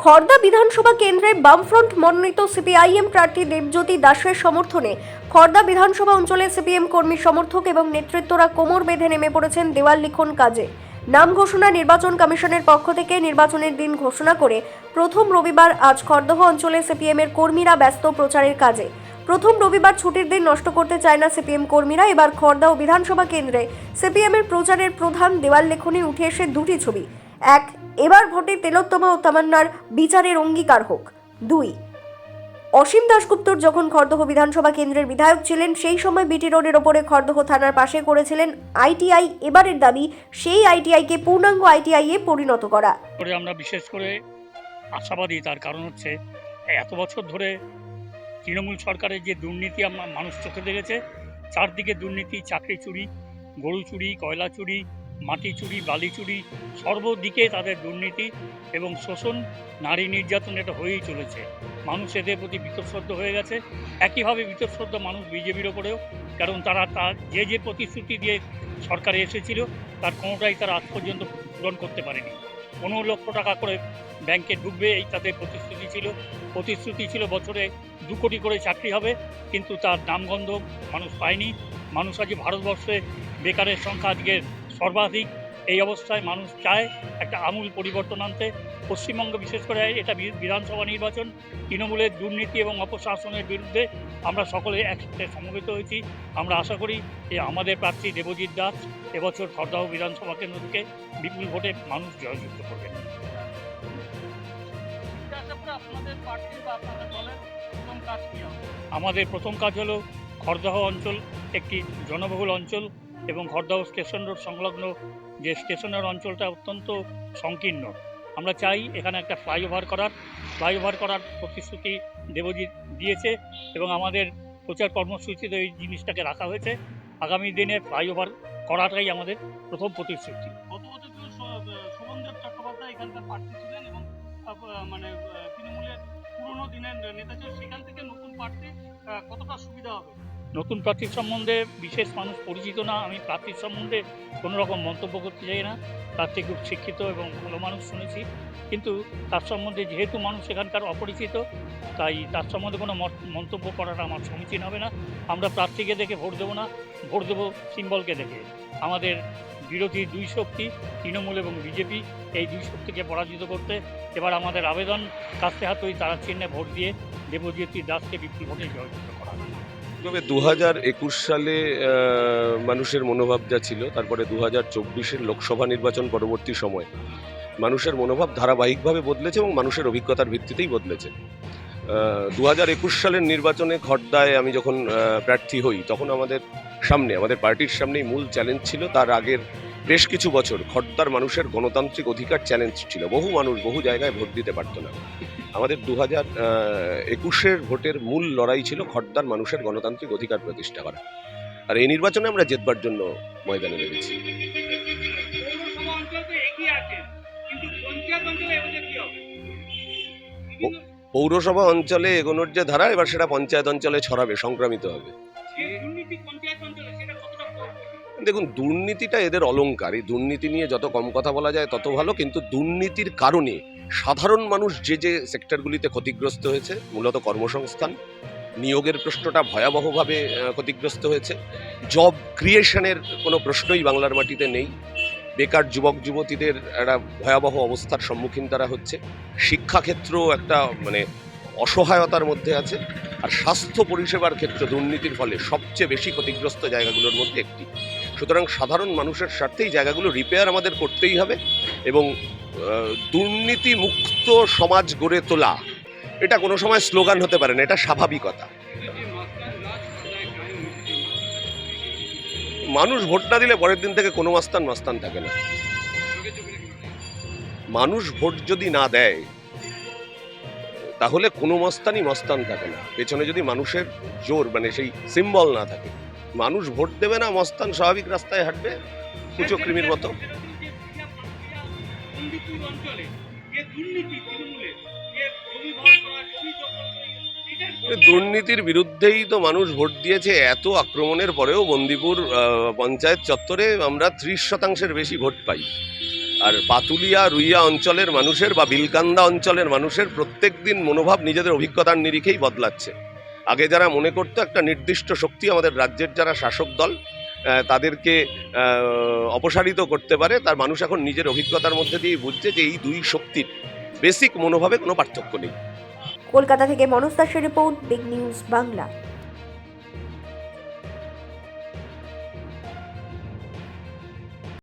খড়দা বিধানসভা কেন্দ্রে বামফ্রন্ট মনোনীত সিপিআইএম প্রার্থী দেবজ্যোতি দাসের সমর্থনে খড়দা বিধানসভা অঞ্চলে সিপিএম কর্মী সমর্থক এবং নেতৃত্বরা কোমর বেঁধে নেমে পড়েছেন দেওয়াল লিখন কাজে। নাম ঘোষণা নির্বাচন কমিশনের পক্ষ থেকে নির্বাচনের দিন ঘোষণা করে প্রথম রবিবার আজ খড়দহ অঞ্চলে সিপিএমের কর্মীরা ব্যস্ত প্রচারের কাজে। প্রথম রবিবার ছুটির দিন নষ্ট করতে চায় না সিপিএম কর্মীরা। এবার খড়দহ বিধানসভা কেন্দ্রে সিপিএমের প্রচারের প্রধান দেওয়াল লেখনে উঠে এসে দুটি ছবি। এক, এবার ভোটে তেলোত্তমা ও তামান্নার বিচারের অঙ্গীকার হোক। দুই, অসীম দাশগুপ্তর যখন খড়দহ বিধানসভা কেন্দ্রের বিধায়ক ছিলেন সেই সময় বিটি রোডের ওপরে খড়দহ থানার পাশে করেছিলেন আইটিআই। এবারের দাবি সেই আইটিআইকে পূর্ণাঙ্গ আইটিআই এ পরিণত করা। আমরা বিশেষ করে আশাবাদী, তার কারণ হচ্ছে এত বছর ধরে তৃণমূল সরকারের যে দুর্নীতি মানুষ চোখে দেখেছে, চারদিকে দুর্নীতি, চাকরি চুরি, গরু চুরি, কয়লা চুরি, মাটি চুরি, বালি চুরি, সর্বদিকে তাদের দুর্নীতি এবং শোষণ, নারী নির্যাতন এটা হয়েই চলেছে। মানুষ এদের প্রতি বীতশ্রদ্ধ হয়ে গেছে। একইভাবে বীতশ্রদ্ধ মানুষ বিজেপির ওপরেও, কারণ তারা যে প্রতিশ্রুতি দিয়ে সরকারে এসেছিল তার কোনোটাই তারা আজ পর্যন্ত পূরণ করতে পারেনি। 15 লক্ষ টাকা করে ব্যাংকে ঢুকবে, এই তাদের প্রতিশ্রুতি ছিল বছরে 2 কোটি করে চাকরি হবে, কিন্তু তার নামগন্ধ মানুষ পায়নি। মানুষ আজ ভারতবর্ষে বেকারের সংখ্যা আজকে সর্বাধিক। এই অবস্থায় মানুষ চায় একটা আমূল পরিবর্তন আনতে। পশ্চিমবঙ্গ বিশেষ করে এটা বিধানসভা নির্বাচন, তৃণমূলের দুর্নীতি এবং অপশাসনের বিরুদ্ধে আমরা সকলে একসাথে সমবেত হয়েছি। আমরা আশা করি যে আমাদের প্রার্থী দেবজিৎ দাস এবছর খড়দহ বিধানসভা কেন্দ্র থেকে বিপুল ভোটে মানুষ জয়যুক্ত করবেন। আমাদের প্রথম কাজ হলো খড়দহ অঞ্চল একটি জনবহুল অঞ্চল এবং খড়দহ স্টেশন রোড সংলগ্ন যে স্টেশনের অঞ্চলটা অত্যন্ত সংকীর্ণ। আমরা চাই এখানে একটা ফ্লাইওভার করার প্রতিশ্রুতি দেবজিৎ দিয়েছে এবং আমাদের প্রচার কর্মসূচিতে এই জিনিসটাকে রাখা হয়েছে। আগামী দিনে ফ্লাইওভার করাটাই আমাদের প্রথম প্রতিশ্রুতি। গত বছর শোভনদেব চট্টোপাধ্যায় এখানকার প্রার্থী ছিলেন এবং তৃণমূলের পুরনো দিনের নেতা ছিল, সেখান থেকে নতুন প্রার্থী কতটা সুবিধা হবে? নতুন প্রার্থীর সম্বন্ধে বিশেষ মানুষ পরিচিত না, আমি প্রার্থীর সম্বন্ধে কোনো রকম মন্তব্য করতে চাই না। প্রার্থী খুব শিক্ষিত এবং ভালো মানুষ শুনেছি, কিন্তু তার সম্বন্ধে যেহেতু মানুষ এখানকার অপরিচিত, তাই তার সম্বন্ধে কোনো মন্তব্য করাটা আমার সমীচীন হবে না। আমরা প্রার্থীকে দেখে ভোট দেবো না, ভোট দেবো সিম্বলকে দেখে। আমাদের বিরোধী দুই শক্তি তৃণমূল এবং বিজেপি, এই দুই শক্তিকে পরাজিত করতে এবার আমাদের আবেদন কাস্তে হাতই তারা চিহ্নে ভোট দিয়ে দেবজ্যোতি দাসকে বিপুল ভোটে জয়যুক্ত করা। তবে 2021 সালে মানুষের মনোভাব যা ছিল, তারপরে 2024-এর লোকসভা নির্বাচন পরবর্তী সময় মানুষের মনোভাব ধারাবাহিকভাবে বদলেছে এবং মানুষের অভিজ্ঞতার ভিত্তিতেই বদলেছে। 2021 সালের নির্বাচনে খড়দায় আমি যখন প্রার্থী হই, তখন আমাদের পার্টির সামনেই মূল চ্যালেঞ্জ ছিল। তার আগের বেশ কিছু বছর খড়দার মানুষের গণতান্ত্রিক অধিকার চ্যালেঞ্জ ছিল। বহু মানুষ বহু জায়গায় ভোট দিতে পারতো না। আমাদের 2021-এর ভোটের মূল লড়াই ছিল খড়দার মানুষের গণতান্ত্রিক অধিকার প্রতিষ্ঠা করা, আর এই নির্বাচনে আমরা জেতবার জন্য ময়দানে নেমেছি। পৌরসভা অঞ্চলে এগোনোর যে ধারা, এবার সেটা পঞ্চায়েত অঞ্চলে ছড়াবে, সংক্রামিত হবে। দেখুন, দুর্নীতিটা এদের অলংকার। এই দুর্নীতি নিয়ে যত কম কথা বলা যায় তত ভালো, কিন্তু দুর্নীতির কারণে সাধারণ মানুষ যে সেক্টরগুলিতে ক্ষতিগ্রস্ত হয়েছে, মূলত কর্মসংস্থান, নিয়োগের প্রশ্নটা ভয়াবহভাবে ক্ষতিগ্রস্ত হয়েছে। জব ক্রিয়েশনের কোনো প্রশ্নই বাংলার মাটিতে নেই। বেকার যুবক যুবতীদের একটা ভয়াবহ অবস্থার সম্মুখীন তারা হচ্ছে। শিক্ষাক্ষেত্র একটা অসহায়তার মধ্যে আছে। আর স্বাস্থ্য পরিষেবার ক্ষেত্রে দুর্নীতির ফলে সবচেয়ে বেশি ক্ষতিগ্রস্ত জায়গাগুলোর মধ্যে একটি। সুতরাং সাধারণ মানুষের স্বার্থে এই জায়গাগুলো রিপেয়ার আমাদের করতেই হবে এবং দুর্নীতি মুক্ত সমাজ গড়ে তোলা এটা কোনো সময় স্লোগান হতে পারে না, এটা স্বাভাবিকতা। মানুষ ভোট না দিলে পরের দিন থেকে কোনো মাস্তান থাকে না। মানুষ ভোট যদি না দেয় তাহলে কোনো মস্তান থাকে না। পেছনে যদি মানুষের জোর সেই সিম্বল না থাকে, মানুষ ভোট দেবে না, মস্তান স্বাভাবিক রাস্তায় হাঁটবে কুচো কৃমির মতো। দুর্নীতির বিরুদ্ধেই তো মানুষ ভোট দিয়েছে। এত আক্রমণের পরেও বন্দিপুর পঞ্চায়েত চত্বরে আমরা 30% বেশি ভোট পাই। আর পাতুলিয়া রুইয়া অঞ্চলের মানুষের বা বিলকান্দা অঞ্চলের মানুষের প্রত্যেক দিন মনোভাব নিজেদের অভিজ্ঞতার নিরিখেই বদলাচ্ছে। আগে যারা মনে করতো একটা নির্দিষ্ট শক্তি আমাদের রাজ্যের যারা শাসক দল তাদেরকে অপসারিত করতে পারে, তার মানুষ এখন নিজের অভিজ্ঞতার মধ্যে দিয়ে বুঝছে যে এই দুই শক্তির বেসিক মনোভাবে কোনো পার্থক্য নেই। কলকাতা থেকে মনোজ দাসের রিপোর্ট, বিগ নিউজ বাংলা।